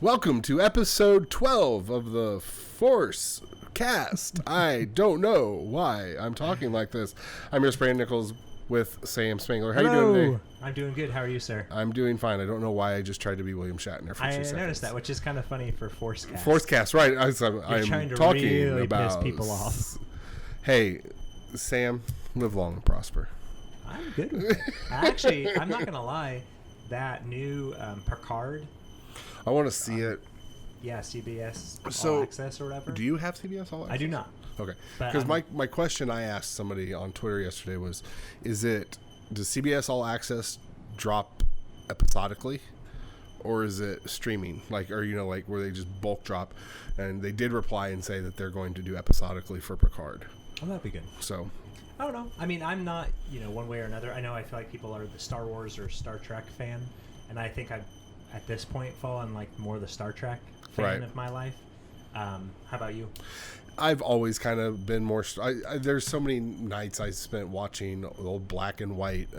Welcome to episode 12 of the Force Cast. I don't know why I'm talking like this. I'm your Brandon Nichols with Sam Spangler. How Hello. you doing today? I'm doing good. How are you, sir? I'm doing fine. I don't know why I just tried to be William Shatner for 2 seconds. I noticed that, which is kind of funny for Force Cast. Force Cast, right. I'm trying to talking really about... piss people off. Hey, Sam, live long and prosper. I'm good with it. Actually, I'm not going to lie. That new Picard... I want to see it. Yeah, CBS All Access or whatever. Do you have CBS All Access? I do not. Okay. Because my question I asked somebody on Twitter yesterday was, does CBS All Access drop episodically, or is it streaming? Like, or where they just bulk drop? And they did reply and say that they're going to do episodically for Picard. Oh, that'd be good. So, I don't know. I mean, I'm not, one way or another. I feel like people are the Star Wars or Star Trek fan, and I think I've at this point fallen like more the Star Trek fan of my life. How about you? I've always kind of been more. There's so many nights I spent watching old black and white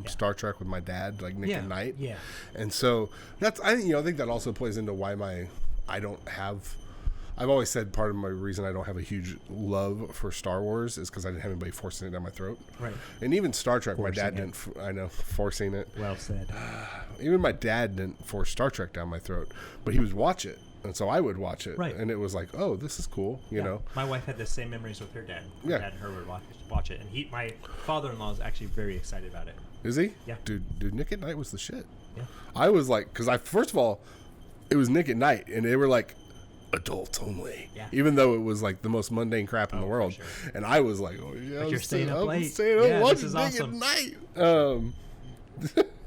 Star Trek with my dad, like Nick at Night. Yeah, and so that's I think that also plays into why I've always said part of my reason I don't have a huge love for Star Wars is because I didn't have anybody forcing it down my throat. Right. And even Star Trek, my dad didn't. I know, forcing it. Well said. Even my dad didn't force Star Trek down my throat, but he would watch it. And so I would watch it, and it was like, "Oh, this is cool," you know. My wife had the same memories with her dad. Her dad and her would watch it, and my father-in-law is actually very excited about it. Is he? Yeah, dude, Nick at Night was the shit. Yeah, I was like, because first of all, it was Nick at Night, and they were like adults only. Yeah, even though it was like the most mundane crap in the world, sure. And I was like, "Oh yeah, but you're staying up late. Watching Nick at Night."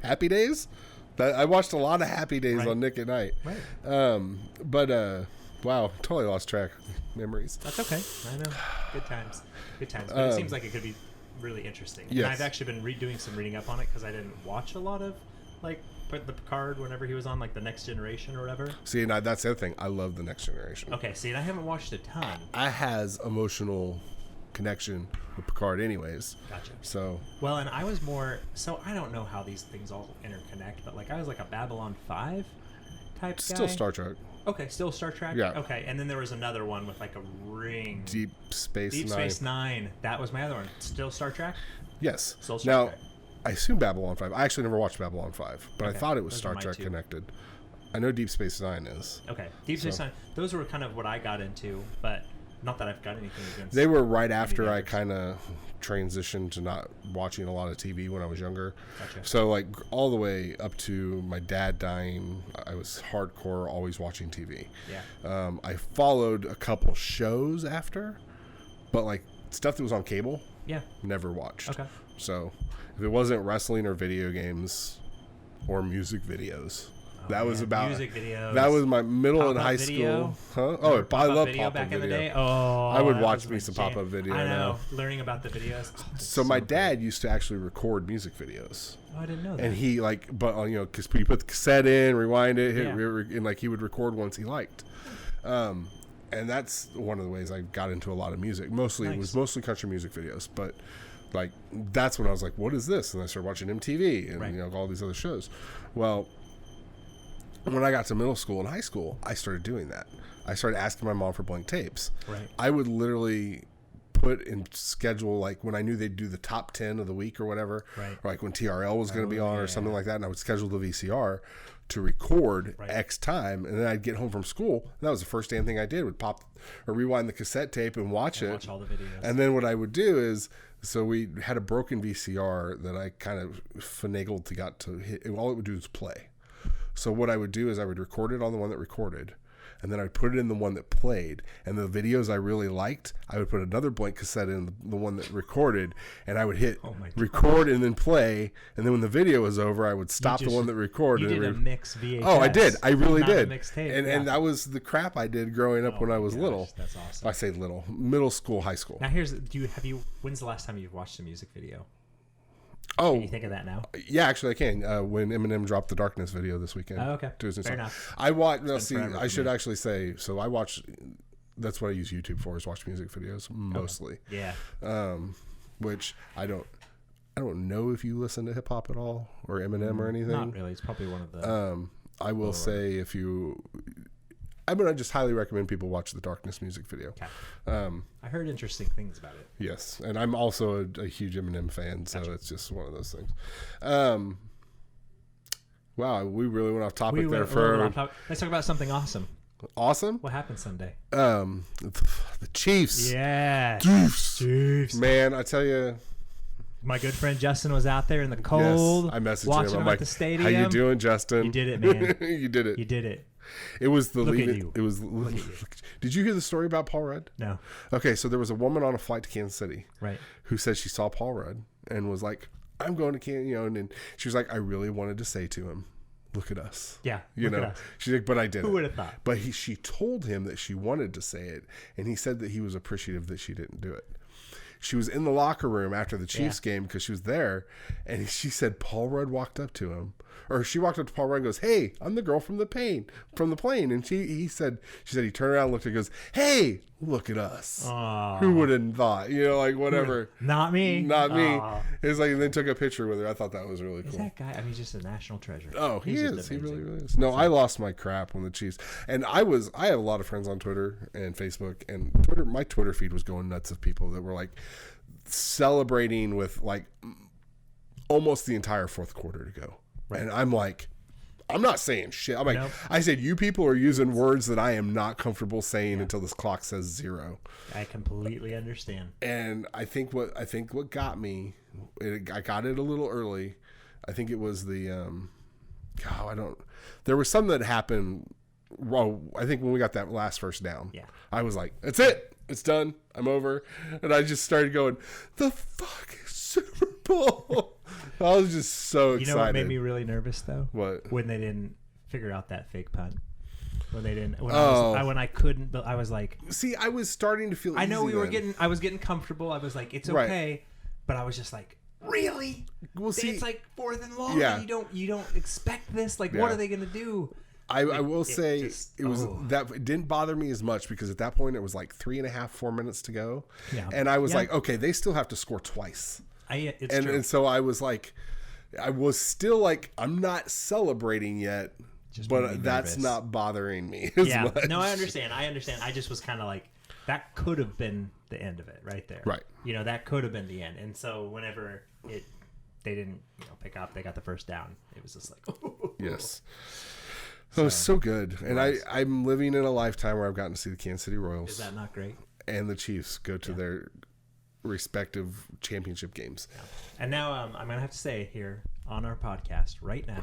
Happy Days. I watched a lot of Happy Days on Nick at Night. Right. Wow, totally lost track. Memories. That's okay. I know. Good times. Good times. But it seems like it could be really interesting. Yes. And I've actually been doing some reading up on it because I didn't watch a lot of, the Picard whenever he was on, The Next Generation or whatever. See, and that's the other thing. I love The Next Generation. Okay, see, and I haven't watched a ton. I has emotional connection with Picard anyways. Gotcha. So well, and I was more I don't know how these things all interconnect, but I was like a Babylon 5 type still guy. Star Trek. Okay, still Star Trek. Yeah. Okay, and then there was another one with a ring. Deep Space Nine. That was my other one. Still Star Trek. Yes. Still Star Trek. I assume Babylon 5. I actually never watched Babylon 5, but I thought it was Star Trek connected. I know Deep Space Nine is. Okay, Deep Space Nine. Those were kind of what I got into, but. Not that I've got anything against. They were right after I kind of transitioned to not watching a lot of TV when I was younger. Gotcha. So all the way up to my dad dying, I was hardcore, always watching TV. Yeah. I followed a couple shows after, but stuff that was on cable. Yeah. Never watched. Okay. So if it wasn't wrestling or video games or music videos. That was about music videos. That was my middle pop-up and high video. School. Huh? Oh, I love video pop-up back video. In the day. Oh, I would watch me some pop-up video. I know. Learning about the videos. So my dad used to actually record music videos. Oh, I didn't know that. And he because you put the cassette in, rewind it, and he would record ones he liked. And that's one of the ways I got into a lot of music. Mostly it was mostly country music videos, but that's when I was like, what is this? And I started watching MTV and all these other shows. Well, when I got to middle school and high school, I started doing that. I started asking my mom for blank tapes. Right. I would literally put in schedule, when I knew they'd do the top 10 of the week or whatever, or when TRL was going to be on or something like that, and I would schedule the VCR to record X time, and then I'd get home from school, and that was the first damn thing I did, would pop or rewind the cassette tape and watch all the videos. And then what I would do is, so we had a broken VCR that I kind of finagled to hit, all it would do is play. So what I would do is I would record it on the one that recorded, and then I'd put it in the one that played. And the videos I really liked, I would put another blank cassette in the one that recorded, and I would hit record and then play. And then when the video was over, I would stop the one that recorded. You did a mix VHS. Oh, I did. I really did. Mixtape, and that was the crap I did growing up when I was little. That's awesome. I say little, middle school, high school. Now when's the last time you've watched a music video? Oh, can you think of that now? Yeah, actually, I can. When Eminem dropped the Darkness video this weekend. Oh, okay. Fair enough. I watched. No, see, I should actually say. So I watch. That's what I use YouTube for, is watch music videos mostly. Yeah. Which I don't know if you listen to hip hop at all or Eminem or anything. Not really. It's probably one of the. I will say, if you I'm going to just highly recommend people watch the Darkness music video. Okay. I heard interesting things about it. Yes. And I'm also a huge Eminem fan, so it's just one of those things. Wow, we really went off topic Let's talk about something awesome. Awesome? What happened Sunday? The Chiefs. Yeah. Chiefs. Man, I tell you. My good friend Justin was out there in the cold. Yes, I messaged watching him. I'm at like, the stadium. how you doing, Justin? You did it, man. You did it. You did it. It was the Look lead. at you. It was. Look at you. Did you hear the story about Paul Rudd? No. Okay, so there was a woman on a flight to Kansas City, right, who said she saw Paul Rudd and was like, "I'm going to Kansas," and she was like, "I really wanted to say to him, look at us." Yeah, you know. She's like, "But I didn't." Who would have thought? But she told him that she wanted to say it, and he said that he was appreciative that she didn't do it. She was in the locker room after the Chiefs game because she was there, and she said Paul Rudd walked up to him, or she walked up to Paul Rudd and goes, "Hey, I'm the girl from the plane," and she said he turned around and looked and goes, "Hey, look at us." Aww. Who would have thought? Like whatever. Not me. It's like, and then took a picture with her. I thought that was really cool. Is that guy? I mean, he's just a national treasure. Oh, he is. He really, really is. No, I lost my crap when the Chiefs, and I have a lot of friends on Twitter and Facebook, and my Twitter feed was going nuts of people that were like celebrating with like almost the entire fourth quarter to go. Right. And I'm like, I'm not saying shit. I'm like, nope. I said, you people are using words that I am not comfortable saying until this clock says 0. I completely understand. And I think what got me, I got it a little early. I think it was there was something that happened. Well, I think when we got that last first down, I was like, that's it. It's done. I'm over. And I just started going, the fucking Super Bowl. I was just so excited. You know what made me really nervous though? What? When they didn't figure out that fake punt. When they didn't. When I couldn't. I was like. See, I was starting to feel. I know I was getting comfortable. I was like, it's okay, right. But I was just like, really? Well, see, it's like 4th and long. Yeah. And you don't expect this. Like, what are they gonna do? I will say it didn't bother me as much because at that point it was like 4 minutes to go, and I was like, okay, they still have to score twice. And so I was like, I was still like, I'm not celebrating yet, but that's not bothering me as much. No, I understand. I just was kind of like, that could have been the end of it right there. Right. That could have been the end. And so whenever they didn't pick up, they got the first down. It was just like, yes. So, it was so good. And I'm living in a lifetime where I've gotten to see the Kansas City Royals. Is that not great? And the Chiefs go to their respective championship games. Yeah. And now I'm going to have to say here on our podcast right now,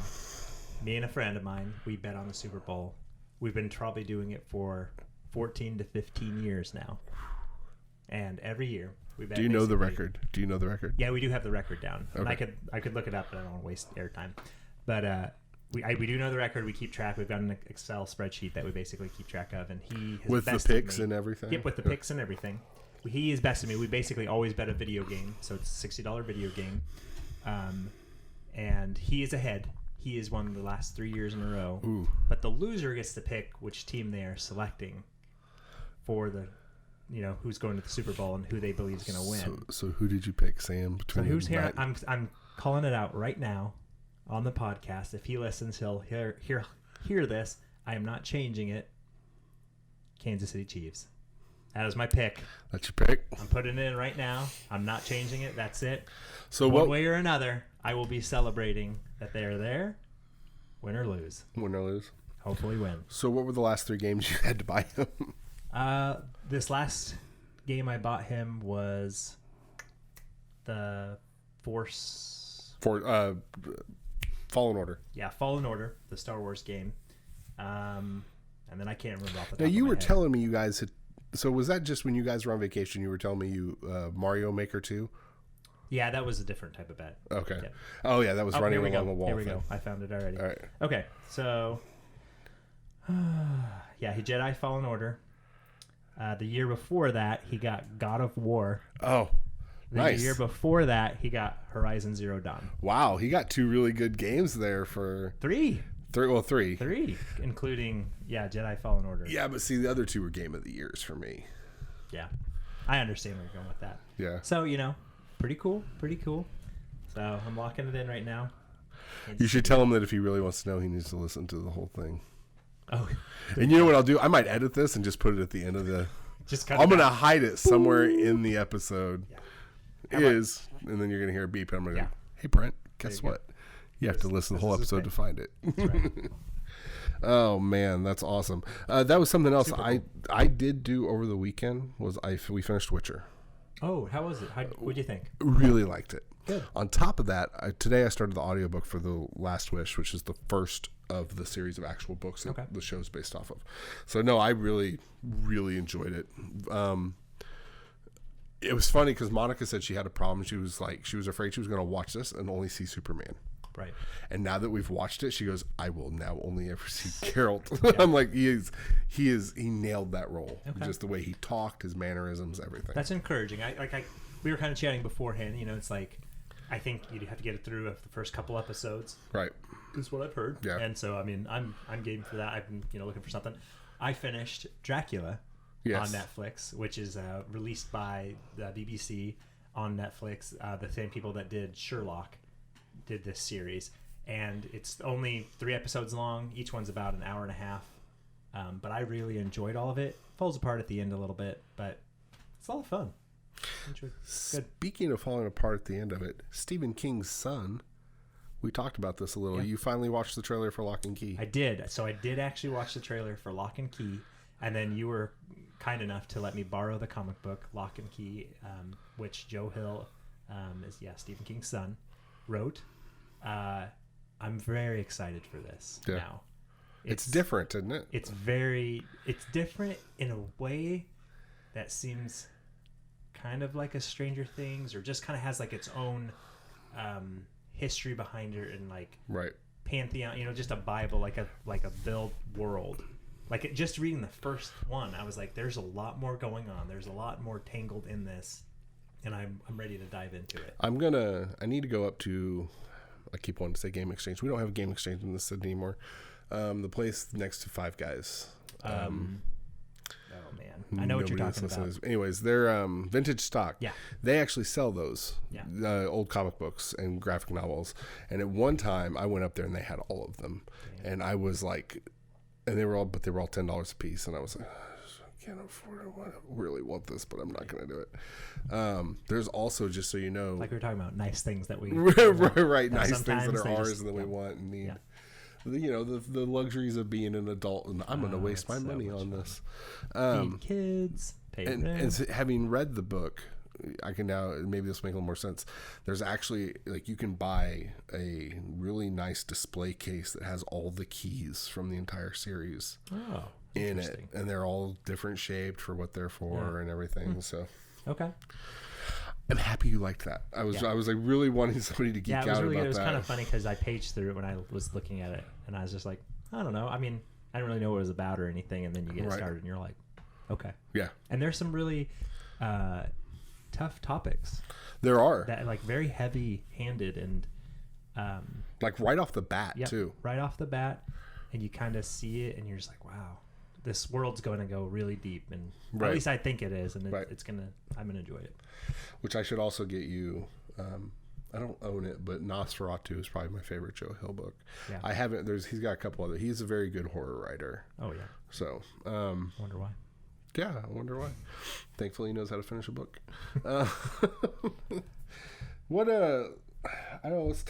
me and a friend of mine, we bet on the Super Bowl. We've been probably doing it for 14 to 15 years now. And every year we bet. Do you know the record? Yeah, we do have the record down. Okay. And I could look it up, but I don't want to waste airtime. But we do know the record. We keep track. We've got an Excel spreadsheet that we basically keep track of, and he has with the picks and everything. Yep, with the picks and everything. He is bested me. We basically always bet a video game, so it's a $60 video game, and he is ahead. He has won the last 3 years in a row. Ooh. But the loser gets to pick which team they are selecting for the, who's going to the Super Bowl and who they believe is going to win. So who did you pick, Sam? So who's here? I'm calling it out right now. On the podcast, if he listens, he'll hear this. I am not changing it. Kansas City Chiefs. That was my pick. That's your pick. I'm putting it in right now. I'm not changing it. That's it. So one way or another, I will be celebrating that they are there. Win or lose. Win or lose. Hopefully win. So what were the last 3 games you had to buy him? This last game I bought him was the Fallen Order. Yeah, Fallen Order, the Star Wars game. And then I can't remember off the top Now, you of my were head. telling me you guys had... So was that just when you guys were on vacation, you were telling me you Mario Maker 2? Yeah, that was a different type of bet. Okay. Yeah. Oh, yeah, that was running along a wall. Here we go. I found it already. All right. Okay, so... he Jedi Fallen Order. The year before that, he got God of War. Oh, nice. The year before that, he got Horizon Zero Dawn. Wow, he got 2 really good games there for... 3. 3, including, Jedi Fallen Order. Yeah, but see, the other 2 were Game of the Years for me. Yeah, I understand where you're going with that. Yeah. So, pretty cool. So, I'm locking it in right now. You should tell him that if he really wants to know, he needs to listen to the whole thing. Oh, and you know what I'll do? I might edit this and just put it at the end of the. I'm gonna hide it somewhere in the episode. Yeah. And then you're gonna hear a beep. And I'm gonna go, hey Brent, guess what? You have to listen to the whole episode to find it. That's right. Oh man, that's awesome. That was something else I did do over the weekend. We finished Witcher. Oh, how was it? What'd you think? Really liked it. Good. On top of that, today I started the audiobook for The Last Wish, which is the first of the series of actual books that the show's based off of. So no, I really, really enjoyed it. It was funny because Monica said she had a problem. She was afraid she was going to watch this and only see Superman. Right. And now that we've watched it, she goes, I will now only ever see Geralt. I'm like, he nailed that role. Okay. Just the way he talked, his mannerisms, everything. That's encouraging. We were kind of chatting beforehand, it's like, I think you'd have to get it through the first couple episodes. Right. Is what I've heard. Yeah. And so, I mean, I'm game for that. I've been, looking for something. I finished Dracula on Netflix, which is released by the BBC on Netflix. The same people that did Sherlock did this series, and it's only 3 episodes long. Each one's about an hour and a half, but I really enjoyed all of it. Falls apart at the end a little bit, but it's a lot of fun. Good. Speaking of falling apart at the end of it, Stephen King's son, we talked about this a little. You finally watched the trailer for Lock and Key. I did. So I did actually watch the trailer for Lock and Key, and then you were kind enough to let me borrow the comic book Lock and Key, which Joe Hill is Stephen King's son, wrote. I'm very excited for this now. It's different, isn't it? It's different in a way that seems kind of like a Stranger Things, or just kind of has like its own history behind it, and like pantheon, just a Bible, like a built world. Like just reading the first one, I was like, there's a lot more going on. There's a lot more tangled in this, and I'm ready to dive into it. I need to go up to, I keep wanting to say Game Exchange. We don't have a Game Exchange in this city anymore. The place next to Five Guys. Oh man, I know what you're talking about. Anyways, they're vintage stock. Yeah, they actually sell those old comic books and graphic novels. And at one time, I went up there and they had all of them. Damn. And I was like, and they were all $10 a piece. And I was like, I can't afford it. I really want this, but I'm not going to do it. There's also, just so you know, like we were talking about, nice things that we right, nice things that are ours and that we want and need. Yeah. The luxuries of being an adult, and I'm going to waste my money on this. Feed kids, pay rent. And having read the book, I can now, maybe this will make a little more sense. There's actually, like, you can buy a really nice display case that has all the keys from the entire series in it, and they're all different shaped for what they're for and everything. So okay. I'm happy you liked that. I was like really wanting somebody to geek out about that. It was kind of funny because I paged through it when I was looking at it, and I was just like, I don't know. I mean, I didn't really know what it was about or anything, and then you get started, and you're like, okay. Yeah. And there's some really tough topics. There are. That like very heavy-handed and like right off the bat too. Right off the bat, and you kind of see it, and you're just like, wow, this world's going to go really deep, and at least I think it is, and I'm gonna enjoy it. Which I should also get you. I don't own it, but Nosferatu is probably my favorite Joe Hill book. Yeah. I haven't. He's got a couple other. He's a very good horror writer. Oh yeah. So. Wonder why. Yeah, I wonder why. Thankfully, he knows how to finish a book. What I don't know. Let's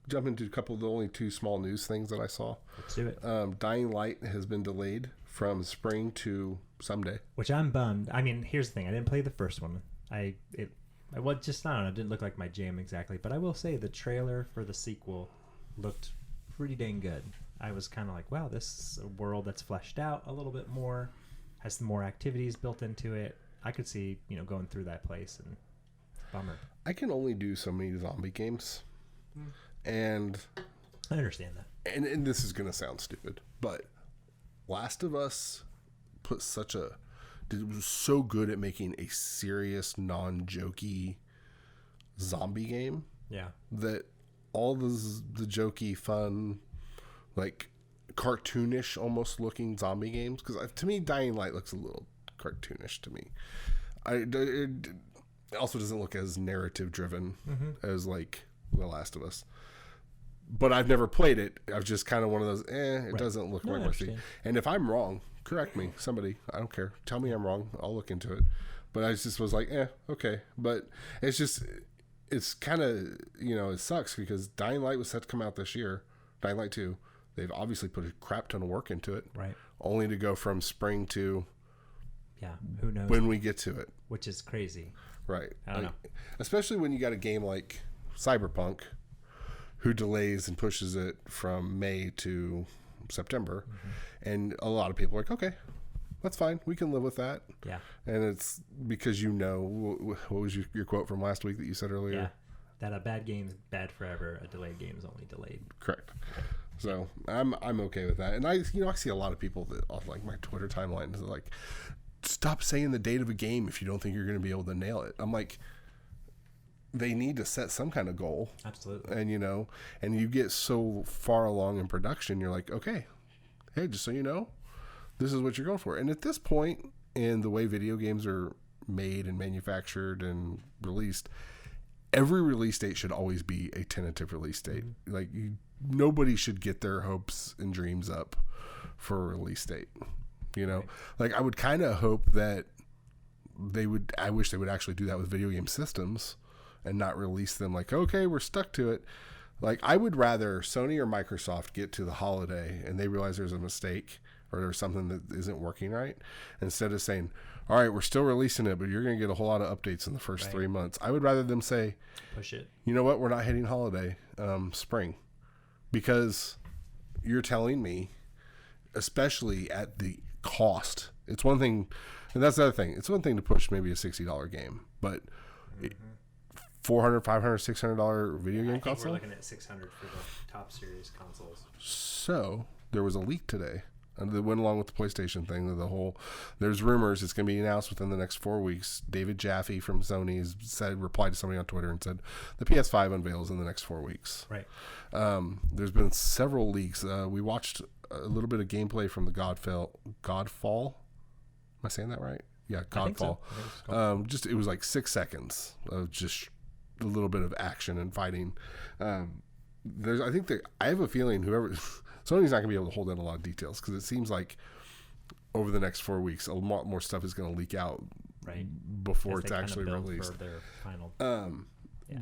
jump into a couple of the only 2 small news things that I saw. Let's do it. Dying Light has been delayed from spring to someday. Which I'm bummed. I mean, here's the thing. I didn't play the first one. I don't know. It didn't look like my jam exactly. But I will say the trailer for the sequel looked pretty dang good. I was kind of like, wow, this is a world that's fleshed out a little bit more, has some more activities built into it. I could see, going through that place, and bummer. I can only do so many zombie games, and I understand that. And this is gonna sound stupid, but Last of Us it was so good at making a serious, non-jokey zombie game. Yeah. That all the jokey, fun, like cartoonish, almost looking zombie games. Because to me, Dying Light looks a little cartoonish to me. It also doesn't look as narrative driven as like The Last of Us. but I've never played it. I've just kind of one of those, it doesn't look like Mercy. And if I'm wrong, correct me, somebody. I don't care. Tell me I'm wrong. I'll look into it. But I just was like, okay. But it's just, it's kind of, it sucks because Dying Light was set to come out this year. Dying Light 2. They've obviously put a crap ton of work into it. Right. Only to go from spring to... Yeah, who knows? When we get to it. Which is crazy. Right. I don't know. Especially when you got a game like Cyberpunk, who delays and pushes it from May to September. Mm-hmm. And a lot of people are like, okay, that's fine. We can live with that. Yeah. And it's because what was your quote from last week that you said earlier? Yeah. That a bad game's bad forever. A delayed game is only delayed. Correct. So I'm okay with that. And I see a lot of people that on like my Twitter timeline is like, stop saying the date of a game if you don't think you're going to be able to nail it. I'm like, they need to set some kind of goal. Absolutely. And and you get so far along in production, you're like, okay, hey, just so you know, this is what you're going for. And at this point in the way video games are made and manufactured and released, every release date should always be a tentative release date. Mm-hmm. Like nobody should get their hopes and dreams up for a release date. Right. Like I would kind of hope that I wish they would actually do that with video game systems and not release them like, okay, we're stuck to it. Like I would rather Sony or Microsoft get to the holiday and they realize there's a mistake or there's something that isn't working right, instead of saying, all right, we're still releasing it, but you're going to get a whole lot of updates in the first 3 months. I would rather them say, push it. You know what? We're not hitting holiday, spring, because you're telling me, especially at the cost. It's one thing, and that's the other thing. It's one thing to push maybe a $60 game, but $400, $500, $600 video game console. We're looking at $600 for the top series consoles. So there was a leak today that went along with the PlayStation thing. There's rumors it's going to be announced within the next 4 weeks. David Jaffe from Sony replied to somebody on Twitter and said the PS5 unveils in the next 4 weeks. Right. There's been several leaks. We watched a little bit of gameplay from the Godfall. Am I saying that right? Yeah, Godfall. So. It was like 6 seconds of just a little bit of action and fighting. I have a feeling Sony's not going to be able to hold in a lot of details because it seems like over the next 4 weeks, a lot more stuff is going to leak out before it's actually released. For their final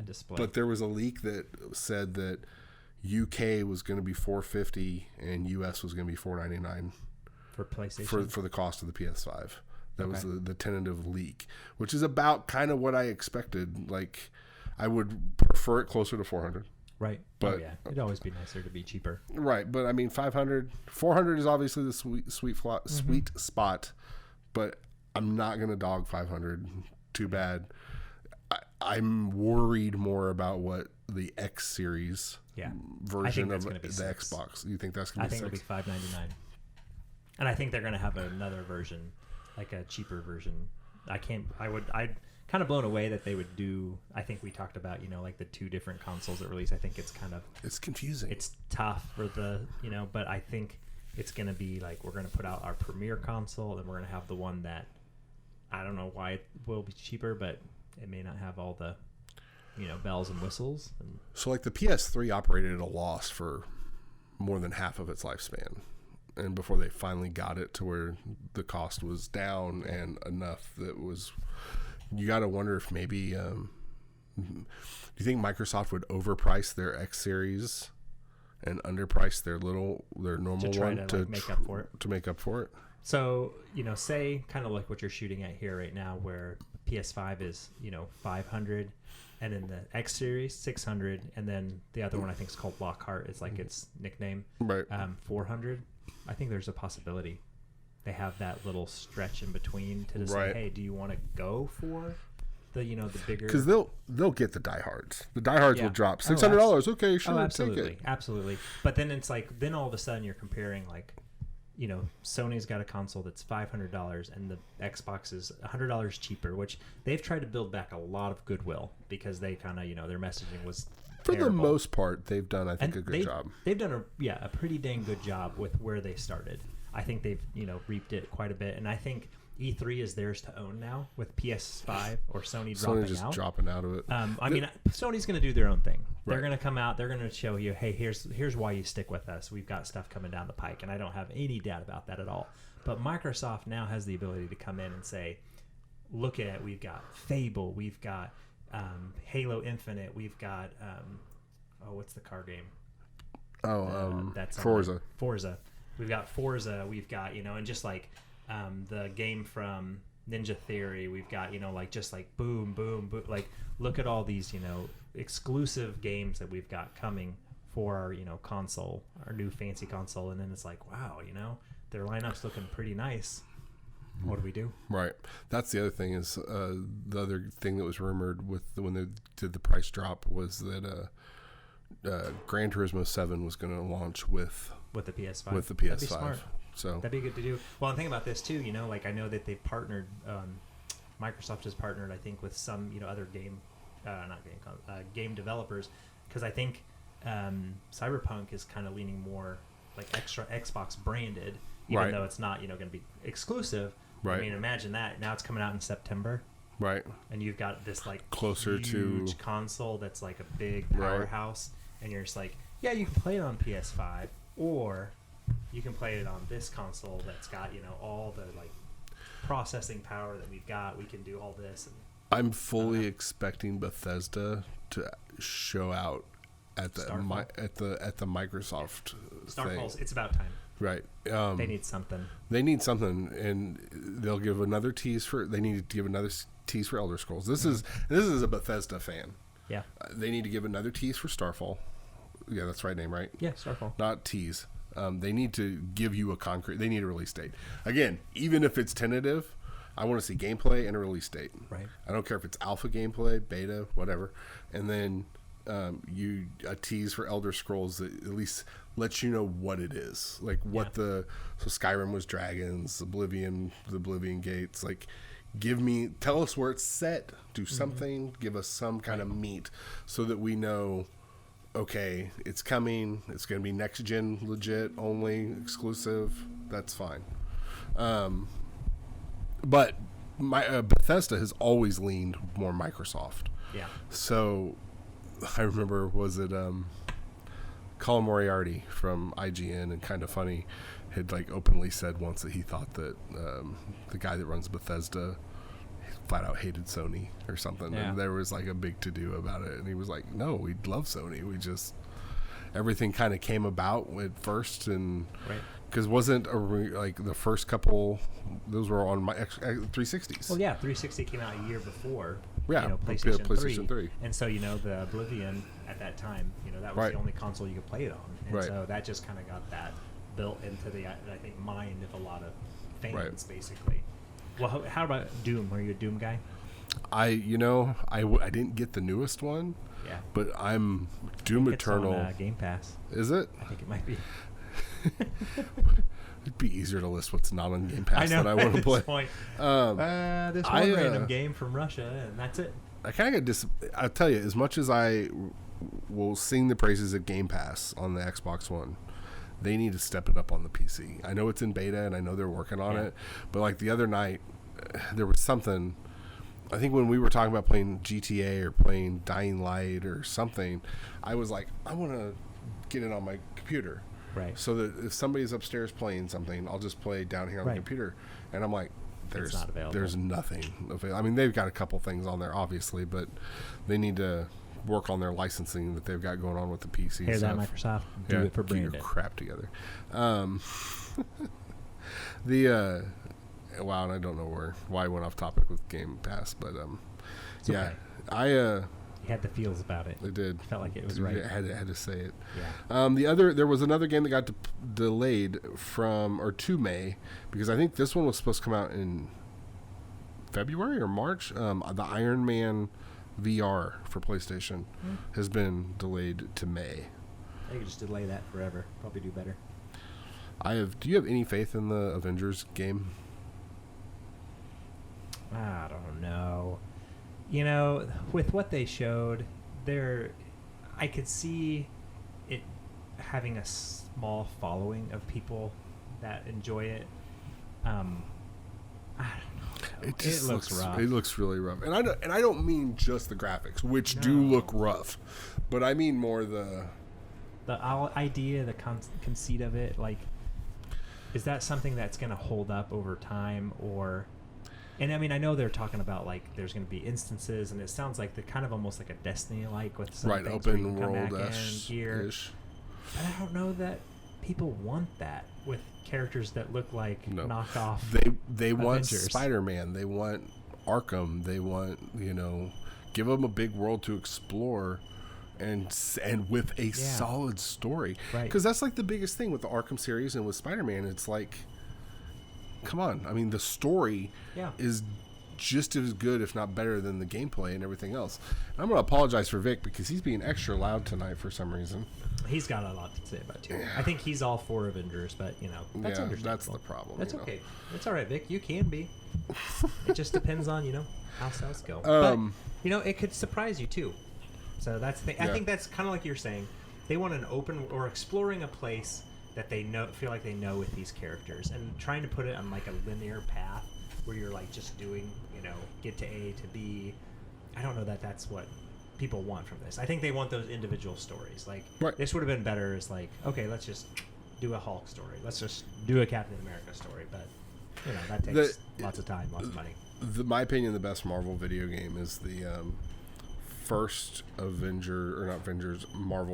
display. But there was a leak that said that UK was going to be $450 and US was going to be $499 for PlayStation for the cost of the PS5. That was the tentative leak, which is about kind of what I expected. Like, I would prefer it closer to $400. Right. But it'd always be nicer to be cheaper. Right, but I mean, $400 is obviously the sweet spot, but I'm not going to dog $500. Too bad. I'm worried more about what the X series version of the Xbox. You think that's going to be $6? I think it'll be $599. And I think they're going to have another version, like a cheaper version. I'd kind of blown away that they would do. I think we talked about, like the 2 different consoles that release. I think it's confusing. It's tough for the, but I think it's going to be like, we're going to put out our premier console, and we're going to have the one that, I don't know why it will be cheaper, but it may not have all the, bells and whistles. So like the PS3 operated at a loss for more than half of its lifespan. And before they finally got it to where the cost was down and enough that was... You got to wonder if maybe, do you think Microsoft would overprice their X series and underprice their normal one to make up for it? To make up for it. So, say kind of like what you're shooting at here right now, where PS5 is, $500, and then the X series $600, and then the other one I think is called Lockhart. It's like its nickname, right? $400. I think there's a possibility they have that little stretch in between to say, hey, do you want to go for the the bigger? Because they'll get the diehards. The diehards will drop $600. Okay, sure, absolutely, take it. Absolutely. But then it's like, then all of a sudden you're comparing like, Sony's got a console that's $500 and the Xbox is $100 cheaper, which they've tried to build back a lot of goodwill because they kind of their messaging was for terrible. The most part they've done, I think, a good job. They've done a pretty dang good job with where they started. I think they've reaped it quite a bit, and I think E3 is theirs to own now with PS5 or Sony dropping just out. dropping out of it. I mean, Sony's going to do their own thing. They're Right. going to come out. They're going to show you, hey, here's why you stick with us. We've got stuff coming down the pike, and I don't have any doubt about that at all. But Microsoft now has the ability to come in and say, look at, we've got Fable, we've got Halo Infinite, we've got what's the car game? That's Forza. Forza. We've got Forza. We've got, and just like the game from Ninja Theory. We've got, like just like boom, boom, boom. Like look at all these, exclusive games that we've got coming for our, console, our new fancy console. And then it's like, wow, their lineup's looking pretty nice. What do we do? Right. That's the other thing is the other thing that was rumored with when they did the price drop was that Gran Turismo 7 was going to launch with the PS5. With the PS5. That'd be smart. So that'd be good to do. Well, I'm thinking about this too. Like I know that they've partnered. Microsoft has partnered, I think, with some other game developers, because I think Cyberpunk is kind of leaning more like extra Xbox branded, even though it's not going to be exclusive. Right. I mean, imagine that. Now it's coming out in September. Right. And you've got this like closer huge console that's like a big powerhouse, and you're just like, yeah, you can play it on PS5, or you can play it on this console that's got all the like processing power that we've got. We can do all this. And I'm fully expecting Bethesda to show out at the Microsoft Starfall's. It's about time. Right. They need something. And they'll give another tease for. They need to give another tease for Elder Scrolls. This is a Bethesda fan. Yeah. They need to give another tease for Starfall. Yeah, that's the right name, right? Yeah, Starfall. Not tease. They need to give you a concrete. They need a release date. Again, even if it's tentative, I want to see gameplay and a release date. Right. I don't care if it's alpha gameplay, beta, whatever, and then a tease for Elder Scrolls that at least lets you know what it is, like what so Skyrim was dragons, Oblivion, the Oblivion Gates. Like, tell us where it's set. Do something. Give us some kind of meat so that we know. Okay, it's coming. It's going to be next gen, legit, only exclusive. That's fine. But Bethesda has always leaned more Microsoft. Yeah. So I remember, was it Colin Moriarty from IGN and Kind of Funny had like openly said once that he thought that the guy that runs Bethesda flat out hated Sony or something, and there was like a big to do about it, and he was like, no, we love Sony, we just everything kind of came about at first, and because wasn't like the first couple, those were on my 360s. Well, yeah, 360 came out a year before PlayStation 3, and so the Oblivion at that time, that was the only console you could play it on, and so that just kind of got that built into the, I think, mind of a lot of fans, basically. Well, how about Doom? Are you a Doom guy? I didn't get the newest one. Yeah. But I'm Doom Eternal. It's on Game Pass. Is it? I think it might be. It'd be easier to list what's not on Game Pass that I want to play. Point. This one random game from Russia, and that's it. I kind of I'll tell you, as much as I will sing the praises of Game Pass on the Xbox One, they need to step it up on the PC. I know it's in beta, and I know they're working on it. But like the other night, there was something. I think when we were talking about playing GTA or playing Dying Light or something, I was like, I want to get it on my computer. Right. So that if somebody's upstairs playing something, I'll just play down here on the computer. And I'm like, there's nothing available. I mean, they've got a couple things on there, obviously, but they need to work on their licensing that they've got going on with the PC. Hear that, Microsoft? Do it for Brandon. Get your crap together. Wow, and I don't know why I went off topic with Game Pass, but okay. You had the feels about it. I did. Felt like it was right. I had to say it. Yeah. There was another game that got delayed to May, because I think this one was supposed to come out in February or March. The Iron Man VR for PlayStation has been delayed to May. They could just delay that forever. Probably do better. Do you have any faith in the Avengers game? I don't know. With what they showed, I could see it having a small following of people that enjoy it. It looks rough. It looks really rough, and I don't mean just the graphics, which do look rough, but I mean more the idea, the conceit of it. Like, is that something that's going to hold up over time, or? And I mean, I know they're talking about like there's going to be instances, and it sounds like the kind of almost like a Destiny-like with some things open world-ish. But I don't know that people want that with characters that look like knockoff. They want Spider-Man. They want Arkham. They want, give them a big world to explore, and with a solid story. Right. Because that's like the biggest thing with the Arkham series and with Spider-Man. It's like, come on. I mean, the story is just as good, if not better, than the gameplay and everything else. And I'm going to apologize for Vic because he's being extra loud tonight for some reason. He's got a lot to say about it, too. Yeah. I think he's all for Avengers, but, that's understandable. That's the problem. That's okay. It's all right, Vic. You can be. It just depends on, how sales go. But, it could surprise you, too. So that's the thing. I think that's kind of like you're saying. They want an open or exploring a place that they feel like they know with these characters, and trying to put it on like a linear path where you're like just doing, get to A to B. I don't know that that's what people want from this. I think they want those individual stories. Like this would have been better as like, okay, let's just do a Hulk story. Let's just do a Captain America story. But that takes lots of time, lots of money. My opinion, the best Marvel video game is the first Marvel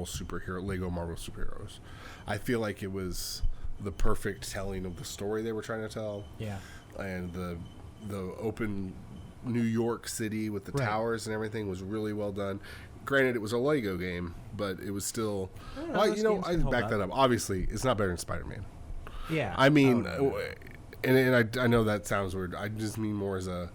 superhero, Lego Marvel superheroes. I feel like it was the perfect telling of the story they were trying to tell. Yeah. And the open New York City with the towers and everything was really well done. Granted, it was a Lego game, but it was still... I back that up. Obviously, it's not better than Spider-Man. Yeah. I mean, and I know that sounds weird. I just mean more as a...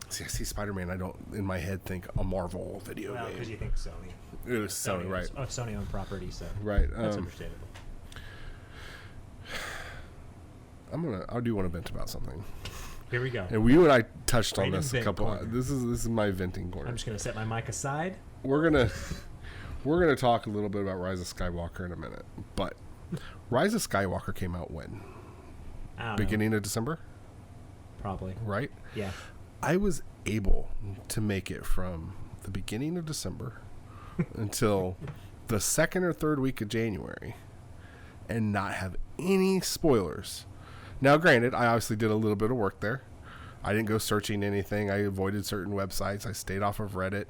See, I see Spider-Man, I don't, in my head, think a Marvel video game. Because you think Sony. It was Sony, right. Sony-owned property, so... Right. That's understandable. I do want to vent about something. Here we go. And you and I touched on this a couple. This is my venting corner. I'm just gonna set my mic aside. We're gonna talk a little bit about Rise of Skywalker in a minute. But Rise of Skywalker came out when? Beginning of December? Probably. Right? Yeah. I was able to make it from the beginning of December until the second or third week of January and not have any spoilers. Now, granted, I obviously did a little bit of work there. I didn't go searching anything. I avoided certain websites. I stayed off of Reddit.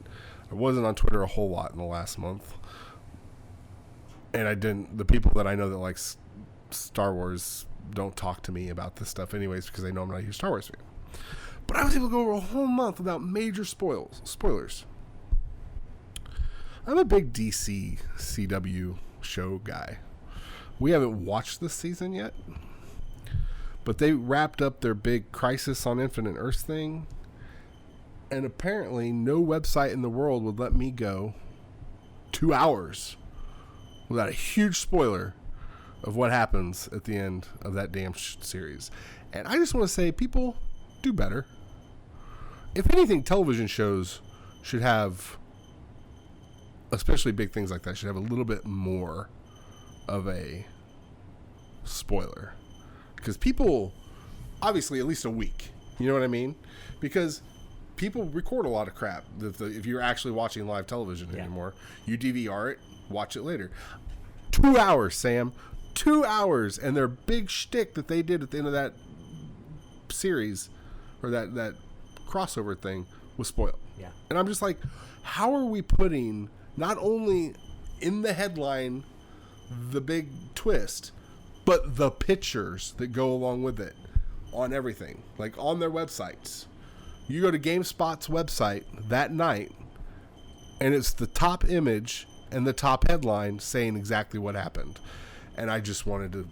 I wasn't on Twitter a whole lot in the last month. And the people that I know that like Star Wars don't talk to me about this stuff anyways because they know I'm not a huge Star Wars fan. But I was able to go over a whole month without major spoilers. I'm a big DC CW show guy. We haven't watched this season yet. But they wrapped up their big Crisis on Infinite Earths thing. And apparently no website in the world would let me go 2 hours without a huge spoiler of what happens at the end of that damn series. And I just want to say, people, do better. If anything, television shows should have, especially big things like that, should have a little bit more of a spoiler. Because people, obviously, at least a week. You know what I mean? Because people record a lot of crap. If you're actually watching live television anymore, you DVR it, watch it later. 2 hours, Sam. 2 hours. And their big shtick that they did at the end of that series, or that crossover thing, was spoiled. Yeah. And I'm just like, how are we putting not only in the headline the big twist, but the pictures that go along with it on everything, like on their websites. You go to GameSpot's website that night, and it's the top image and the top headline saying exactly what happened. And I just wanted to...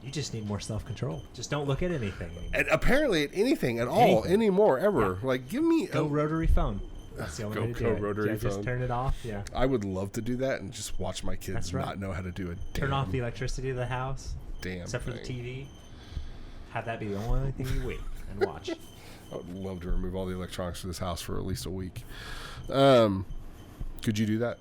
You just need more self-control. Just don't look at anything. And apparently at anything at all, anymore, ever. Yeah. Like, give me... Go rotary phone. That's the only way to do it. Rotary phone. Just turn it off. Yeah. I would love to do that and just watch my kids not know how to do it. Turn off the electricity of the house. Except for the TV. Have that be the only thing you wait and watch. I would love to remove all the electronics from this house for at least a week. Could you do that?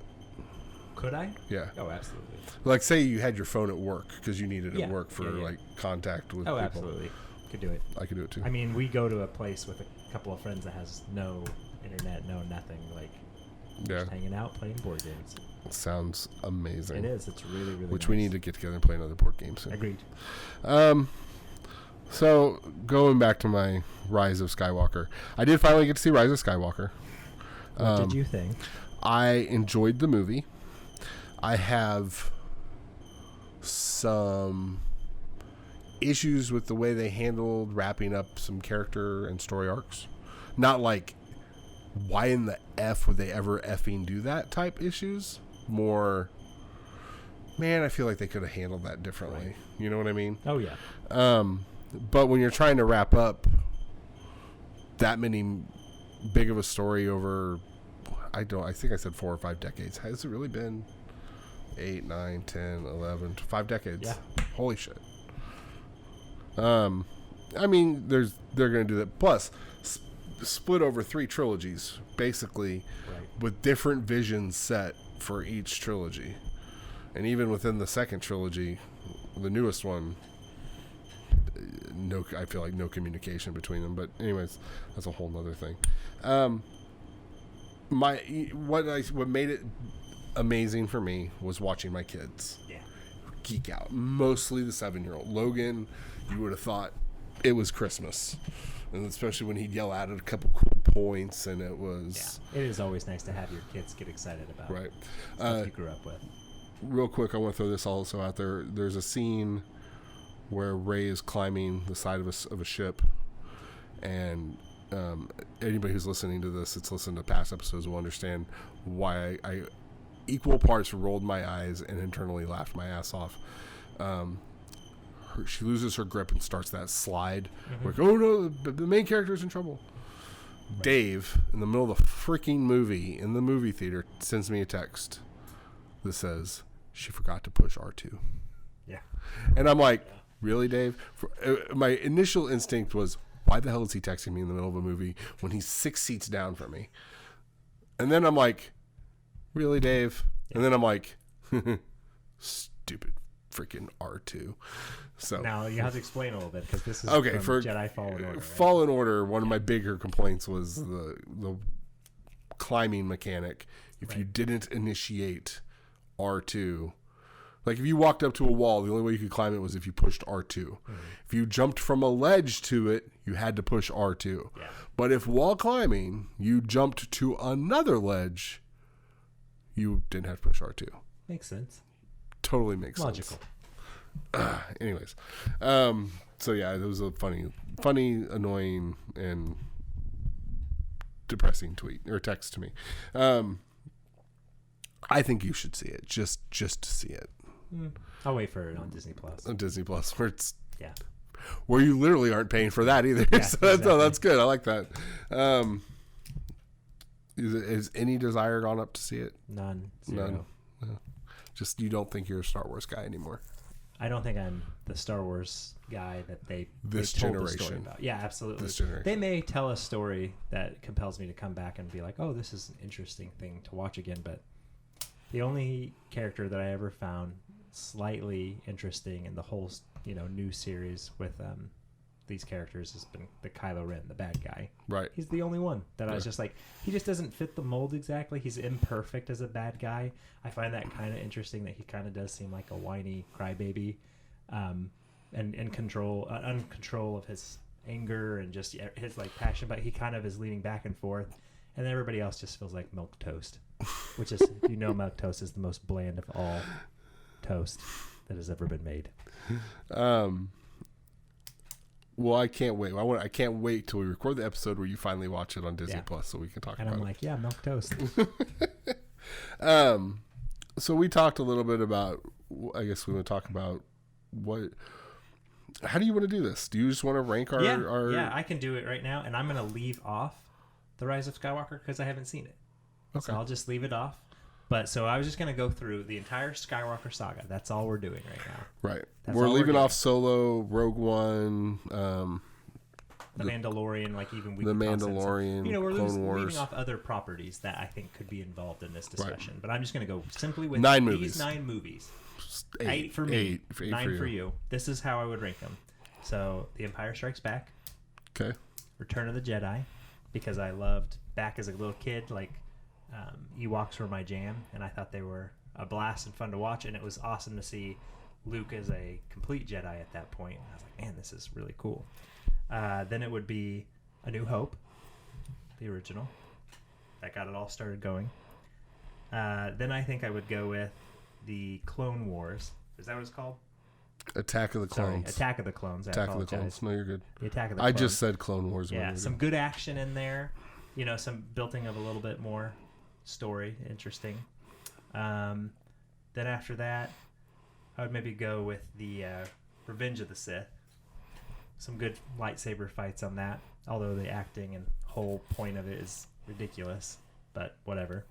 Could I? Yeah. Oh, absolutely. Like, say you had your phone at work because you needed it at work for like contact with people. Absolutely. Could do it. I could do it too. I mean, we go to a place with a couple of friends that has no internet, no nothing. Like, just hanging out, playing board games. It sounds amazing. It is. It's really, really Which nice. we need to get together and play another board game soon. Agreed. So, going back to my Rise of Skywalker. I did finally get to see Rise of Skywalker. What did you think? I enjoyed the movie. I have some issues with the way they handled wrapping up some character and story arcs. Not like, why in the F would they ever effing do that type issues. More, man, I feel like they could have handled that differently. Right. You know what I mean? Oh, yeah. But when you're trying to wrap up that many big of a story over, I think I said 4 or 5 decades. Has it really been 8, 9, 10, 11, 5 decades? Yeah. Holy shit. I mean, they're going to do that. Plus, split over 3 trilogies, basically, right, with different visions set for each trilogy. And even within the second trilogy, the newest one, I feel like no communication between them. But anyways, that's a whole nother thing. What made it amazing for me was watching my kids geek out. Mostly the 7-year-old Logan. You would have thought it was Christmas, and especially when he'd yell out at a couple cool points, and it was. Yeah, it is always nice to have your kids get excited about stuff you grew up with. Real quick, I want to throw this also out there. There's a scene where Rey is climbing the side of a ship, and anybody who's listening to this, that's listened to past episodes, will understand why I equal parts rolled my eyes and internally laughed my ass off. She loses her grip and starts that slide. Mm-hmm. Like, oh no, the main character is in trouble. Right. Dave, in the middle of the freaking movie, in the movie theater, sends me a text that says, she forgot to push R2. Yeah. And I'm like, really, Dave? My initial instinct was, why the hell is he texting me in the middle of a movie when he's 6 seats down from me? And then I'm like, really, Dave? Yeah. And then I'm like, stupid freaking R2. So now you have to explain a little bit, because this is okay for Jedi Fallen Order. Right? Fallen Order. One of my bigger complaints was the climbing mechanic. If you didn't initiate R2, like if you walked up to a wall, the only way you could climb it was if you pushed R2. Mm-hmm. If you jumped from a ledge to it, you had to push R2. Yeah. But if while climbing you jumped to another ledge, you didn't have to push R2. Makes sense. Totally makes Logical. sense. Anyways, so yeah, it was a funny, annoying, and depressing tweet or text to me. I think you should see it, just to see it. I'll wait for it on Disney Plus. On Disney Plus, where you literally aren't paying for that either. Yeah, so exactly. That's good. I like that. Is any desire gone up to see it? None. No. Just you don't think you're a Star Wars guy anymore. I don't think I'm the Star Wars guy that they told the story about. Yeah, absolutely. This generation. They may tell a story that compels me to come back and be like, oh, this is an interesting thing to watch again. But the only character that I ever found slightly interesting in the whole, new series with these characters has been the Kylo Ren, the bad guy. Right. He's the only one that I was just like, he just doesn't fit the mold exactly. He's imperfect as a bad guy. I find that kind of interesting that he kind of does seem like a whiny crybaby, and uncontrol of his anger and just his like passion, but he kind of is leaning back and forth, and everybody else just feels like milk toast, which is milk toast is the most bland of all toast that has ever been made. Well, I can't wait. I can't wait till we record the episode where you finally watch it on Disney Plus, so we can talk about it. And I'm like, milk toast. So we talked a little bit about. I guess we want to talk about what. How do you want to do this? Do you just want to rank our? Yeah, I can do it right now, and I'm going to leave off the Rise of Skywalker because I haven't seen it. Okay. So I'll just leave it off. But so I was just going to go through the entire Skywalker saga. That's all we're doing right now. Right. We're leaving off Solo, Rogue One, The Mandalorian, like even The Mandalorian, we're Clone Wars. leaving off other properties that I think could be involved in this discussion. Right. But I'm just going to go simply with 9 these movies. 9 movies. 8 for me. 9 for you. This is how I would rank them. So, The Empire Strikes Back. Okay. Return of the Jedi, because I loved, back as a little kid, like, Ewoks were my jam, and I thought they were a blast and fun to watch, and it was awesome to see Luke as a complete Jedi at that point. I was like, man, this is really cool. Then it would be A New Hope, the original. That got it all started going. Then I think I would go with the Clone Wars. Is that what it's called? Attack of the Clones. Sorry, Attack of the Clones. Attack of the Clones. No, you're good. The Attack of the Clones. I just said Clone Wars. Yeah, some good action in there. You know, some building of a little bit more story. Interesting. Then after that, I would maybe go with the Revenge of the Sith. Some good lightsaber fights on that. Although the acting and whole point of it is ridiculous. But whatever.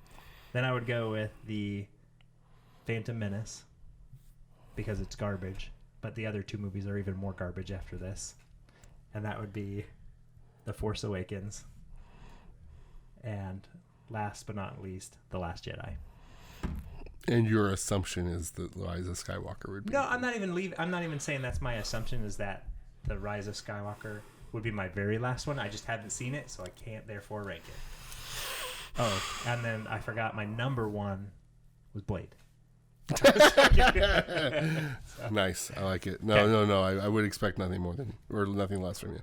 Then I would go with the Phantom Menace. Because it's garbage. But the other two movies are even more garbage after this. And that would be The Force Awakens. And last but not least, The Last Jedi. And your assumption is that Rise of Skywalker would be... No, I'm not even saying that's my assumption, is that The Rise of Skywalker would be my very last one. I just haven't seen it, so I can't therefore rank it. Oh, and then I forgot my number one was Blade. Nice. I like it. No. I would expect nothing more than, or nothing less from you.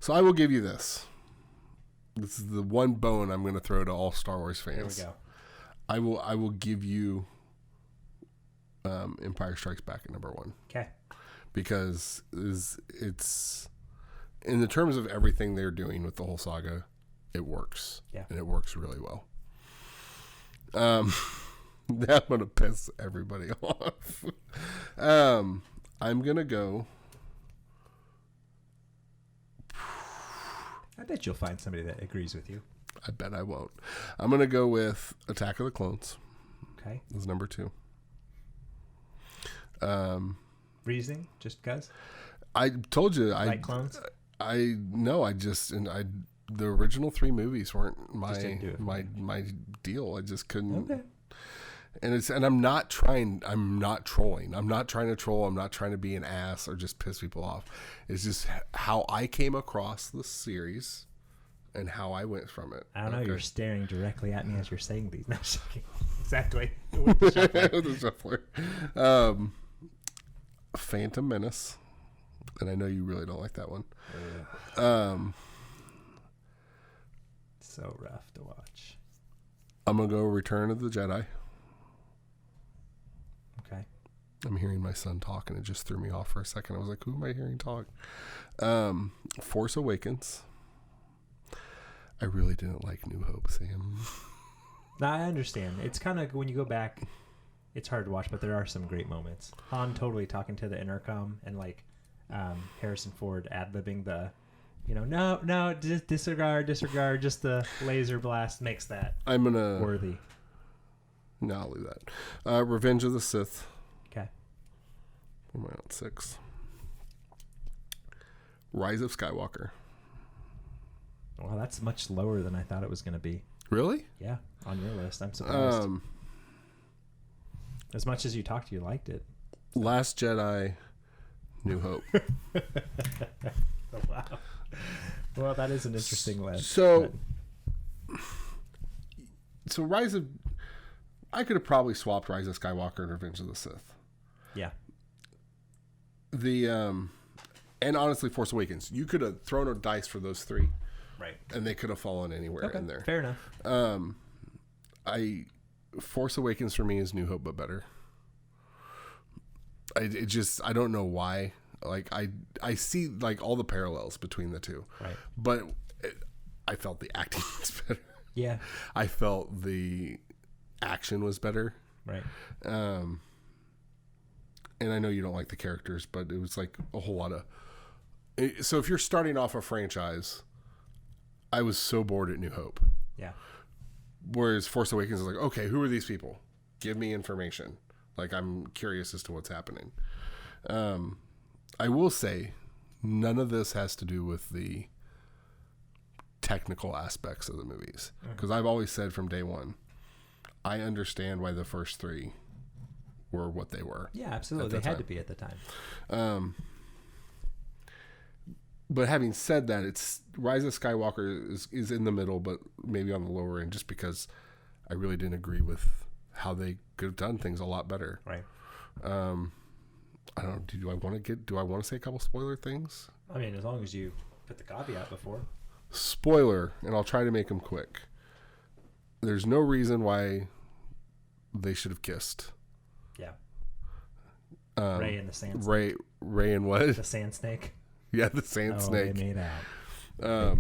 So I will give you this. This is the one bone I'm going to throw to all Star Wars fans. Here we go. I will give you Empire Strikes Back at number one. Okay. Because it's in the terms of everything they're doing with the whole saga, it works. Yeah. And it works really well. I'm gonna piss everybody off. I'm gonna go. I bet you'll find somebody that agrees with you. I bet I won't. I'm gonna go with Attack of the Clones. Okay. Is number 2. Reasoning? Just because? I told you Like clones? The original 3 movies weren't my deal. I just couldn't. Okay. And I'm not trolling. I'm not trying to troll. I'm not trying to be an ass or just piss people off. It's just how I came across the series and how I went from it. I don't know. You're staring directly at me as you're saying these. No, I'm just kidding. Exactly. With the shuffler. Phantom Menace. And I know you really don't like that one. So rough to watch. I'm going to go Return of the Jedi. Okay. I'm hearing my son talk, and it just threw me off for a second. I was like, who am I hearing talk? Force Awakens. I really didn't like New Hope, Sam. No, I understand. It's kind of, when you go back, it's hard to watch, but there are some great moments. Han totally talking to the intercom, and like Harrison Ford ad-libbing the, no, disregard, just the laser blast makes that worthy. No, I'll leave that. Revenge of the Sith. Okay. Where am I on 6? Rise of Skywalker. Well, that's much lower than I thought it was going to be. Really? Yeah, on your list. I'm surprised. As much as you talked, you liked it. Last Jedi, New Hope. Wow. Well, that is an interesting list. So Rise of... I could have probably swapped Rise of Skywalker and Revenge of the Sith. Yeah. And honestly, Force Awakens. You could have thrown a dice for those 3. Right. And they could have fallen anywhere in there. Fair enough. Force Awakens for me is New Hope, but better. I don't know why. Like, I see like all the parallels between the two. Right. But I felt the acting was better. Yeah. I felt the action was better. Right. And I know you don't like the characters, but it was like a whole lot of... So if you're starting off a franchise, I was so bored at New Hope. Yeah. Whereas Force Awakens is like, okay, who are these people? Give me information. Like, I'm curious as to what's happening. I will say, none of this has to do with the technical aspects of the movies. Because I've always said from day one, I understand why the first 3 were what they were. Yeah, absolutely. They had to be at the time. But having said that, it's Rise of Skywalker is in the middle, but maybe on the lower end, just because I really didn't agree with how they could have done things a lot better. Right. I don't know. Do I want to say a couple spoiler things? I mean, as long as you put the caveat before. Spoiler, and I'll try to make them quick. There's no reason why they should have kissed. Yeah. Ray and the sand snake. Ray and what? The sand snake. Yeah, the sand snake. They made out. I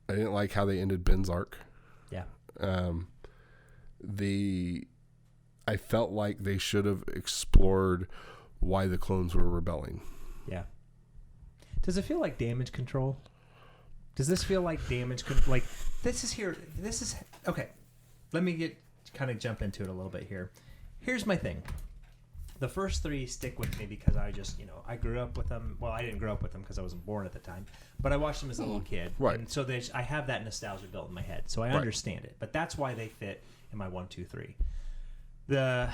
didn't like how they ended Ben's arc. Yeah. I felt like they should have explored why the clones were rebelling. Yeah. Does it feel like damage control? Does this feel like damage control? Like, this is okay. Let me kind of jump into it a little bit here. Here's my thing. The first three stick with me because I just, I grew up with them. Well, I didn't grow up with them because I wasn't born at the time, but I watched them as a little kid. Right. And so I have that nostalgia built in my head. So I understand it. But that's why they fit in my 1, 2, 3. The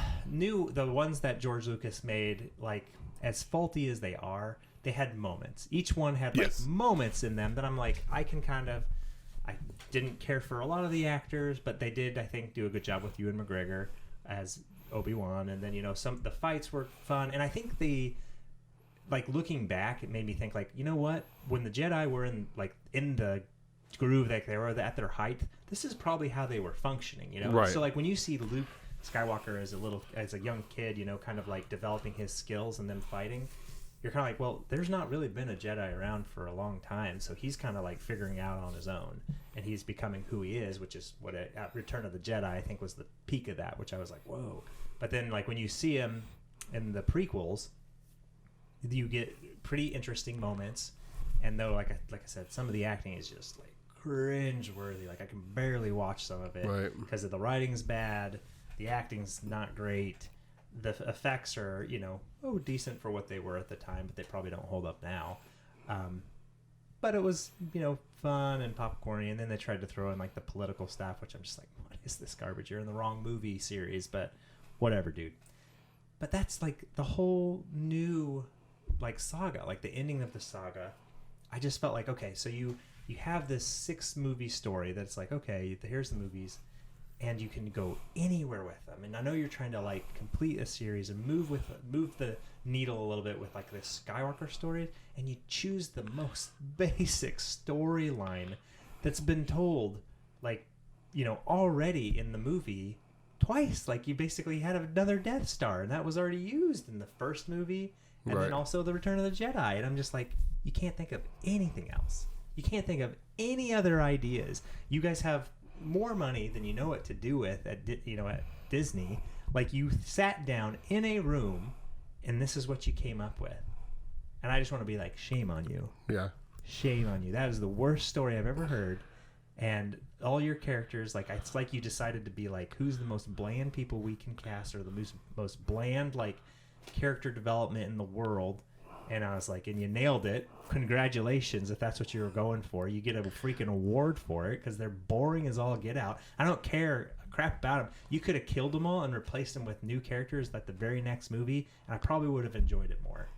ones that George Lucas made, like, as faulty as they are, they had moments. Each one had moments in them that I'm like, I didn't care for a lot of the actors, but they did, I think, do a good job with Ewan McGregor as Obi-Wan, and then the fights were fun, and I think looking back, it made me think like, you know what, when the Jedi were in the groove that they were at their height, this is probably how they were functioning, right. So like when you see Luke Skywalker as a young kid, kind of like developing his skills and then fighting, you're kind of like, well, there's not really been a Jedi around for a long time, so he's kind of like figuring out on his own, and he's becoming who he is, which is what at Return of the Jedi, I think, was the peak of that, which I was like, whoa. But then, like, when you see him in the prequels, you get pretty interesting moments, and though, like I said, some of the acting is just like cringe-worthy. Like, I can barely watch some of it because the writing's bad, the acting's not great. The effects are, decent for what they were at the time, but they probably don't hold up now. But it was, fun and popcorny, and then they tried to throw in, like, the political stuff, which I'm just like, what is this garbage? You're in the wrong movie series, but whatever, dude. But that's, like, the whole new, like, saga, like, the ending of the saga. I just felt like, okay, so you have this 6-movie story that's like, okay, here's the movies, and you can go anywhere with them. And I know you're trying to like complete a series and move the needle a little bit with like this Skywalker story, and you choose the most basic storyline that's been told like, already in the movie twice. Like you basically had another Death Star, and that was already used in the first movie, and then also the Return of the Jedi. And I'm just like, you can't think of anything else. You can't think of any other ideas. You guys have more money than you know what to do with at Disney. Like, you sat down in a room and this is what you came up with, and I just want to be like, shame on you. Shame on you. That is the worst story I've ever heard. And all your characters, like, it's like you decided to be like, who's the most bland people we can cast, or the most bland like character development in the world. And I was like, and you nailed it. Congratulations, if that's what you were going for. You get a freaking award for it, because they're boring as all get out. I don't care crap about them. You could have killed them all and replaced them with new characters at the very next movie, and I probably would have enjoyed it more.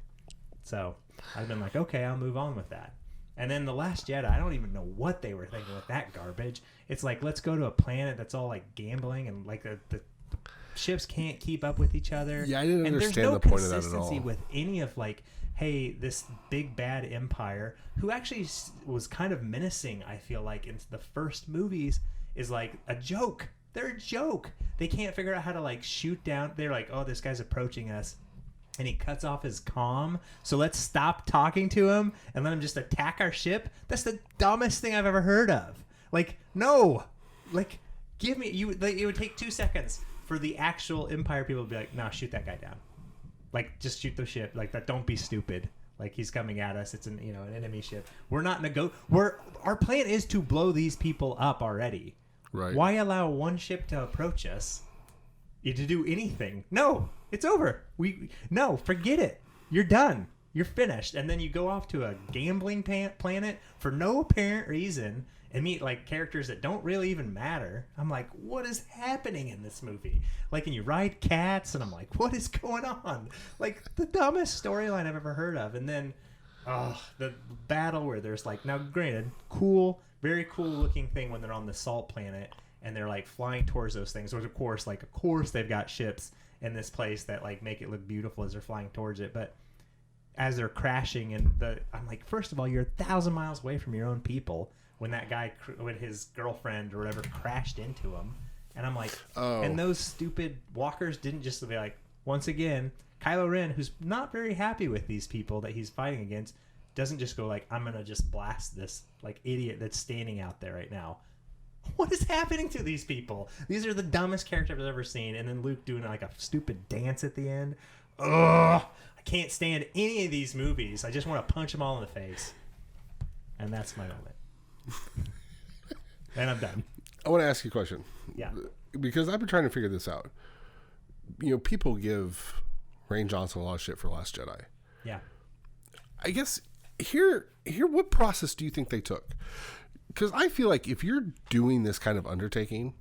So I've been like, okay, I'll move on with that. And then The Last Jedi, I don't even know what they were thinking with that garbage. It's like, let's go to a planet that's all like gambling, and like the ships can't keep up with each other. Yeah, I didn't understand the point of that at all. There's no consistency with any of like, hey, this big bad empire, who actually was kind of menacing, I feel like, in the first movies, is like a joke. They're a joke. They can't figure out how to like shoot down. They're like, oh, this guy's approaching us, and he cuts off his comm, so let's stop talking to him and let him just attack our ship. That's the dumbest thing I've ever heard of. Like, no. Like, give me... it would take 2 seconds for the actual Empire people to be like, no, shoot that guy down. Like, just shoot the ship. Like, that. Don't be stupid. Like, he's coming at us. It's an enemy ship. We're not our plan is to blow these people up already. Right. Why allow one ship to approach us to do anything? No, it's over. No, forget it. You're done. You're finished. And then you go off to a gambling planet for no apparent reason, and meet like characters that don't really even matter. I'm like, what is happening in this movie? Like, and you ride cats, and I'm like, what is going on? Like, the dumbest storyline I've ever heard of. And then the battle where there's like, now granted, cool, very cool looking thing when they're on the salt planet and they're like flying towards those things, which of course they've got ships in this place that like make it look beautiful as they're flying towards it. But as they're crashing, I'm like, first of all, you're 1,000 miles away from your own people when that guy, when his girlfriend or whatever crashed into him. And I'm like, and those stupid walkers didn't just be like, once again, Kylo Ren, who's not very happy with these people that he's fighting against, doesn't just go like, I'm going to just blast this like idiot that's standing out there right now. What is happening to these people? These are the dumbest characters I've ever seen. And then Luke doing like a stupid dance at the end. Ugh. I can't stand any of these movies. I just want to punch them all in the face. And that's my moment. And I'm done. I want to ask you a question. Yeah. Because I've been trying to figure this out. You know, people give Rian Johnson a lot of shit for Last Jedi. Yeah. I guess here, what process do you think they took? Because I feel like if you're doing this kind of undertaking,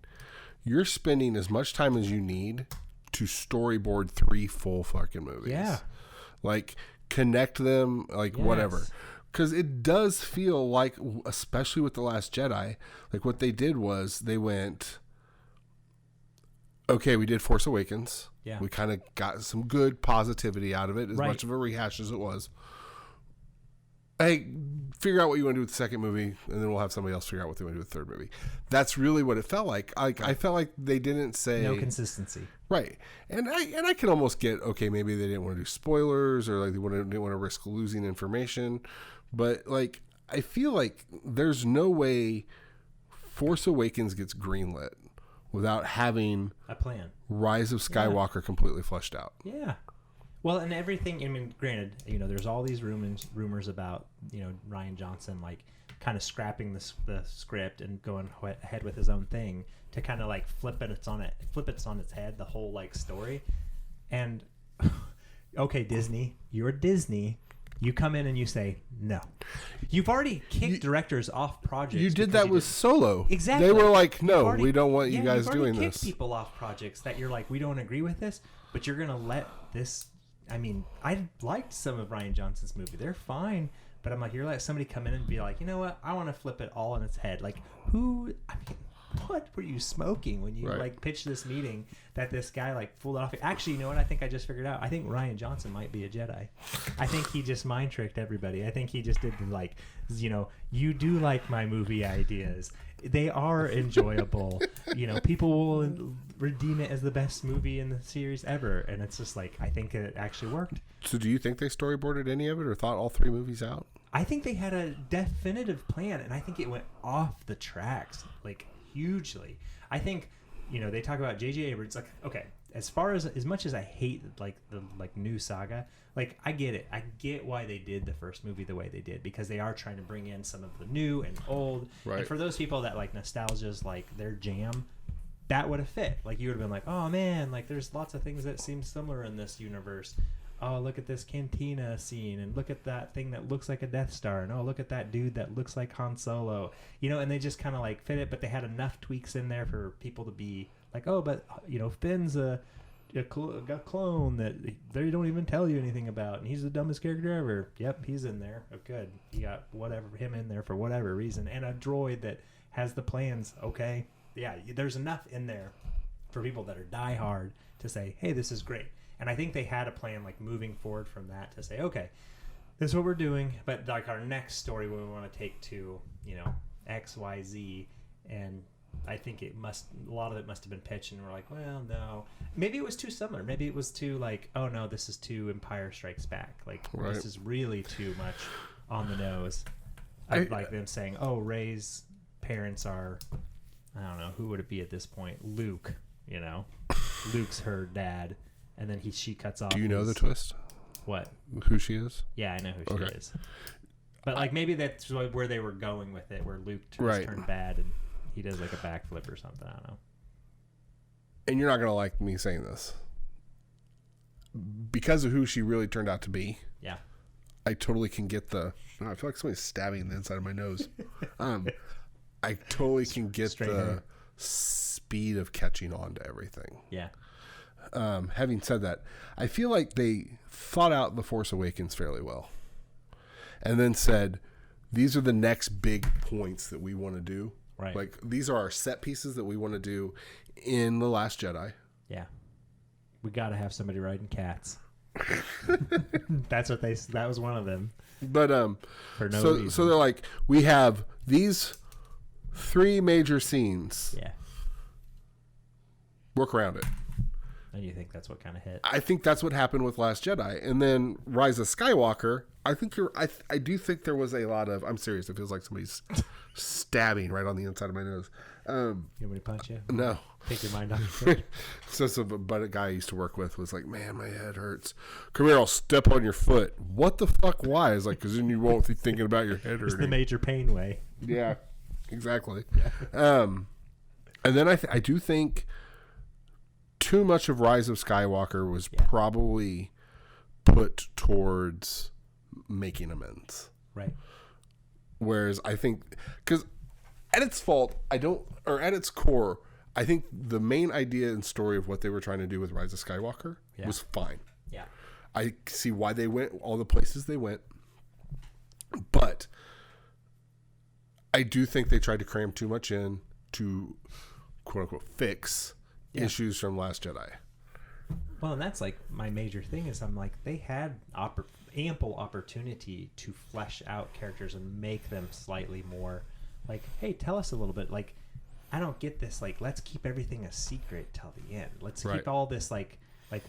you're spending as much time as you need to storyboard 3 full fucking movies. Yeah. Like, connect them, like, whatever. Because it does feel like, especially with The Last Jedi, like what they did was they went, okay, we did Force Awakens. Yeah. We kind of got some good positivity out of it, as right. much of a rehash as it was. Hey, figure out what you want to do with the second movie, and then we'll have somebody else figure out what they want to do with the third movie. That's really what it felt like. I felt like they didn't say... No consistency. Right. And I can almost get, okay, maybe they didn't want to do spoilers, or like they didn't want to risk losing information. But, like, I feel like there's no way Force Awakens gets greenlit without having... a plan. Rise of Skywalker completely fleshed out. Yeah. Well, and everything, I mean, granted, you know, there's all these rumors about, you know, Rian Johnson, like, kind of scrapping the script and going ahead with his own thing to kind of, like, flip it on its head, the whole, like, story. And, okay, Disney, you're Disney. You come in and you say, no. You've already kicked directors off projects. You did that with Solo. Exactly. They were like, no, we don't want you guys doing this. You've kicked people off projects that you're like, we don't agree with this, but you're going to let this... I mean, I liked some of Rian Johnson's movie. They're fine, but I'm like, you're letting somebody come in and be like, you know what? I want to flip it all on its head. Like, what were you smoking when you like pitched this meeting that this guy like fooled off? Actually, you know what? I think I just figured out. I think Rian Johnson might be a Jedi. I think he just mind tricked everybody. I think he just did like, you know, you do like my movie ideas. They are enjoyable. You know, people will redeem it as the best movie in the series ever. And it's just like, I think it actually worked. So do you think they storyboarded any of it or thought all 3 movies out? I think they had a definitive plan, and I think it went off the tracks, like, hugely. I think, you know, they talk about J.J. Abrams, like, okay, as much as I hate, like, the, like, new saga, like, I get it. I get why they did the first movie the way they did, because they are trying to bring in some of the new and old. Right. And for those people that, like, nostalgia's, like, their jam, that would have fit. Like, you would have been like, oh, man, like, there's lots of things that seem similar in this universe. Oh, look at this cantina scene, and look at that thing that looks like a Death Star, and oh, look at that dude that looks like Han Solo. You know, and they just kind of, like, fit it, but they had enough tweaks in there for people to be like, oh, but, you know, Finn's a clone that they don't even tell you anything about, and he's the dumbest character ever. Yep, he's in there. Oh, good. You got him in there for whatever reason, and a droid that has the plans. Okay, yeah, there's enough in there for people that are diehard to say, hey, this is great. And I think they had a plan, like, moving forward from that to say, okay, this is what we're doing, but, like, our next story we want to take to, you know, X, Y, Z, and I think a lot of it must have been pitched, and we're like, well, no. Maybe it was too similar. Maybe it was too, like, oh, no, this is too Empire Strikes Back. Like, this is really too much on the nose. Like them saying, oh, Rey's parents are, I don't know, who would it be at this point? Luke, you know. Luke's her dad. And then she cuts off. Do you know the twist? What? Who she is? Yeah, I know who she is. But, like, maybe that's where they were going with it, where Luke turned bad and he does, like, a backflip or something. I don't know. And you're not going to like me saying this. Because of who she really turned out to be. I totally can get I feel like somebody's stabbing the inside of my nose. I totally can get the speed of catching on to everything. Yeah. Having said that, I feel like they thought out The Force Awakens fairly well. And then said, these are the next big points that we want to do. Right. Like, these are our set pieces that we want to do in The Last Jedi. Yeah. We got to have somebody riding cats. That was one of them. But, for no reason. So they're like, we have these 3 major scenes. Yeah. Work around it. And you think that's what kind of hit? I think that's what happened with Last Jedi. And then Rise of Skywalker, I do think there was a lot of, I'm serious, it feels like somebody's stabbing right on the inside of my nose. You want me to punch you? No. Take your mind off it. But a guy I used to work with was like, man, my head hurts. Come here, I'll step on your foot. What the fuck? Why? It's like, because then you won't be thinking about your head hurting. It's the major pain way. Yeah, exactly. Yeah. And then I do think too much of Rise of Skywalker was probably put towards making amends. Right. Whereas I think, because at its core, I think the main idea and story of what they were trying to do with Rise of Skywalker was fine. Yeah. I see why they went all the places they went. But I do think they tried to cram too much in to, quote unquote, fix issues from Last Jedi. Well, and that's like my major thing is I'm like, they had ample opportunity to flesh out characters and make them slightly more like, hey, tell us a little bit. Like, I don't get this. Like, let's keep everything a secret till the end. Let's keep all this like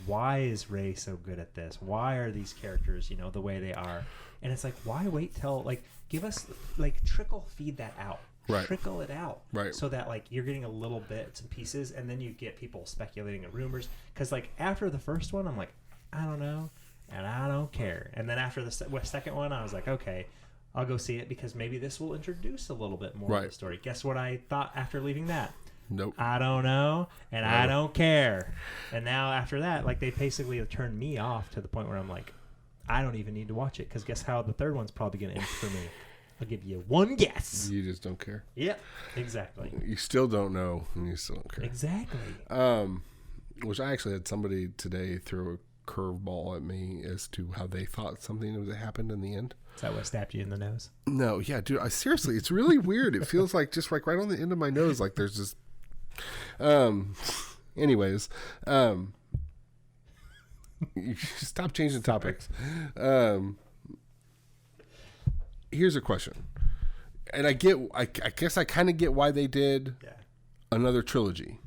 why is Rey so good at this? Why are these characters, the way they are? And it's like, why wait till give us trickle feed that out. Right. Trickle it out, right? So that you're getting a little bits and pieces, and then you get people speculating and rumors. Because after the first one, I'm like, I don't know, and I don't care. And then after the second one, I was like, okay, I'll go see it because maybe this will introduce a little bit more of the story. Guess what I thought after leaving that? Nope. I don't know, and I don't care. And now after that, they basically have turned me off to the point where I'm like, I don't even need to watch it because guess how the third one's probably going to end for me. I'll give you one guess. You just don't care. Yep, exactly. You still don't know, and you still don't care. Exactly. Which I actually had somebody today throw a curveball at me as to how they thought something that happened in the end. Is that what stabbed you in the nose? No, yeah, dude. Seriously, it's really weird. It feels like just right on the end of my nose, like there's this. Anyways, you stop changing topics. Here's a question, and I guess I kind of get why they did another trilogy.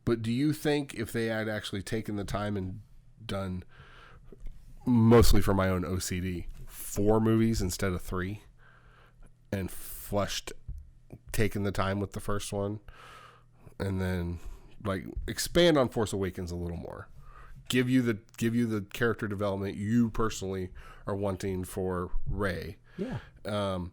But do you think if they had actually taken the time and done, mostly for my own OCD, 4 movies instead of 3, and taken the time with the first one, and then expand on Force Awakens a little more, give you the character development you personally are wanting for Rey. Yeah. And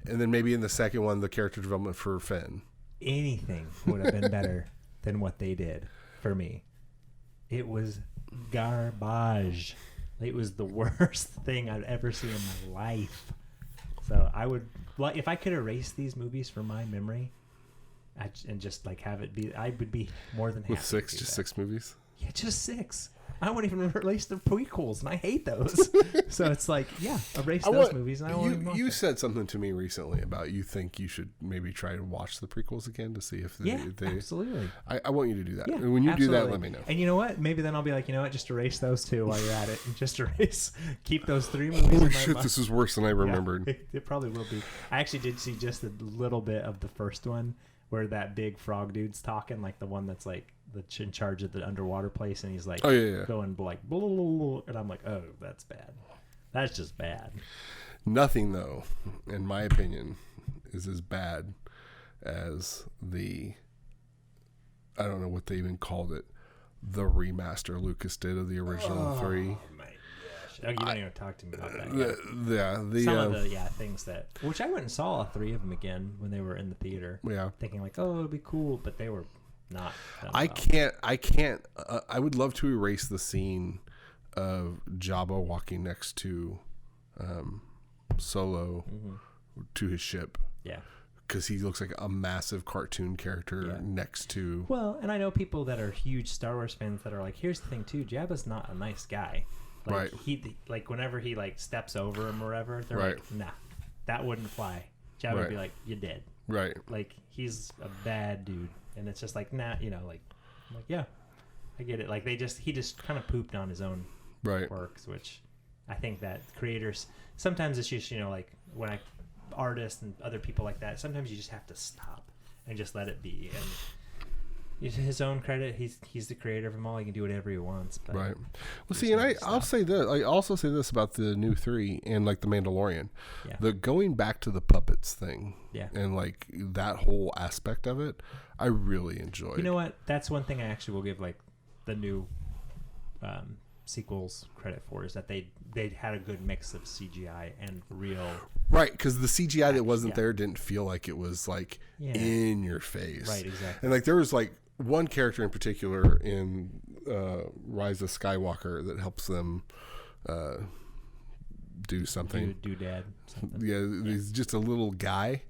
then maybe in the second one, the character development for Finn. Anything would have been better than what they did for me. It was garbage. It was the worst thing I've ever seen in my life. So I would, if I could erase these movies from my memory, and just have it be, I would be more than happy. With 6, just 6 movies. Yeah, just 6. I won't even release the prequels, and I hate those. So it's erase those movies, and I won't even watch You said something to me recently about you think you should maybe try to watch the prequels again to see if they... absolutely. I want you to do that. Yeah, when you do that, let me know. And you know what? Maybe then I'll be like, you know what? Just erase those 2 while you're at it, and just keep those 3 movies. Holy shit, this is worse than I remembered. Yeah, it probably will be. I actually did see just a little bit of the first one where that big frog dude's talking, the one that's in charge of the underwater place, and he's going blah, blah, blah, and I'm like, oh, that's bad. That's just bad. Nothing, though, in my opinion, is as bad as I don't know what they even called it, the remaster Lucas did of the original 3. Oh my gosh! Oh, you don't even talk to me about that. Some of the things that, which I went and saw 3 of them again when they were in the theater. Yeah, thinking it'll be cool, but they were not. I can't. I would love to erase the scene of Jabba walking next to Solo to his ship. Yeah, because he looks like a massive cartoon character next to. Well, and I know people that are huge Star Wars fans that are like, here's the thing too, Jabba's not a nice guy. Like, right. He like whenever he like steps over him or whatever, they're like, nah, that wouldn't fly. Jabba would be like, you're dead. Right. Like, he's a bad dude, and it's just like, nah, you know, like yeah, I get it. Like he just kind of pooped on his own works, which I think that creators sometimes it's just, you know, like when artists and other people like that, sometimes you just have to stop and just let it be. And his own credit, he's the creator of them all. He can do whatever he wants. But right. Well, see, and I'll say this. I also say this about the new 3 and like the Mandalorian, the going back to the puppets thing, and like that whole aspect of it, I really enjoyed. You know what? That's one thing I actually will give like the new sequels credit for, is that they had a good mix of CGI and real. Right, because the CGI that wasn't there didn't feel like it was like in your face. Right, exactly. And like there was like one character in particular in Rise of Skywalker that helps them do something. Do dad. Something. Yeah, he's just a little guy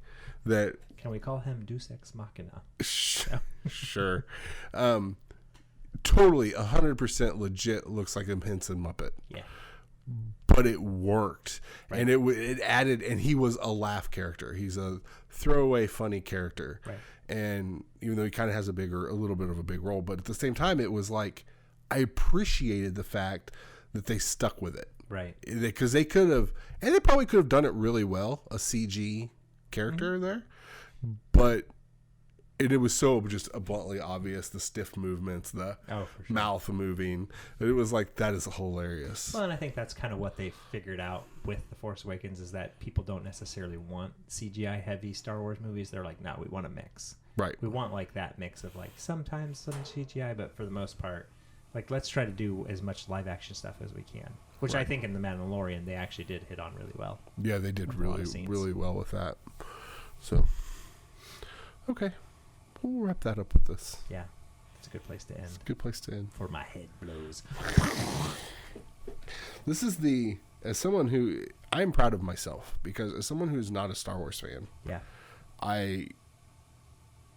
that. Can we call him Deus Ex Machina? Sure. Totally 100% legit looks like a Henson Muppet. Yeah. But it worked, and it added, and he was a laugh character. He's a throwaway funny character, and even though he kind of has a little bit of a big role, but at the same time, it was like I appreciated the fact that they stuck with it, right? Because they could have, and they probably could have done it really well, a CG character there, but. It was so just bluntly obvious, the stiff movements, the mouth moving. It was like, that is hilarious. Well, and I think that's kind of what they figured out with The Force Awakens, is that people don't necessarily want CGI-heavy Star Wars movies. They're like, no, we want a mix. Right. We want like that mix of like sometimes some CGI, but for the most part, like let's try to do as much live-action stuff as we can. Which I think in The Mandalorian, they actually did hit on really well. Yeah, they did really well with that. So, okay. We'll wrap that up with this. Yeah. It's a good place to end. It's a good place to end. For my head blows. This is as someone who, I'm proud of myself, because as someone who's not a Star Wars fan,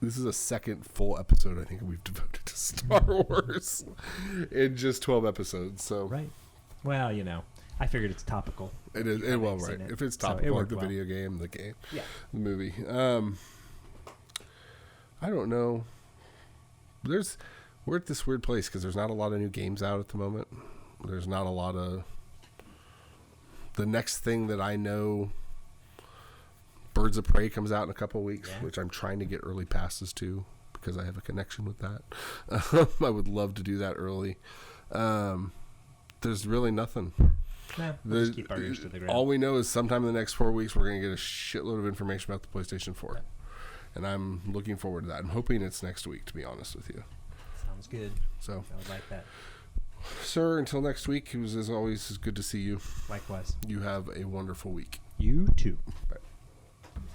this is a second full episode I think we've devoted to Star Wars in just 12 episodes. So right. Well, you know, I figured it's topical. It is. Well, right. If it's topical, like the video game, the movie. I don't know. We're at this weird place because there's not a lot of new games out at the moment. There's not a lot of. The next thing that I know, Birds of Prey comes out in a couple of weeks, which I'm trying to get early passes to because I have a connection with that. I would love to do that early. There's really nothing. We'll just keep our ears to the ground. All we know is sometime in the next 4 weeks we're going to get a shitload of information about the PlayStation 4. And I'm looking forward to that. I'm hoping it's next week, to be honest with you. Sounds good. So I would like that. Sir, until next week, it was as always good to see you. Likewise. You have a wonderful week. You too.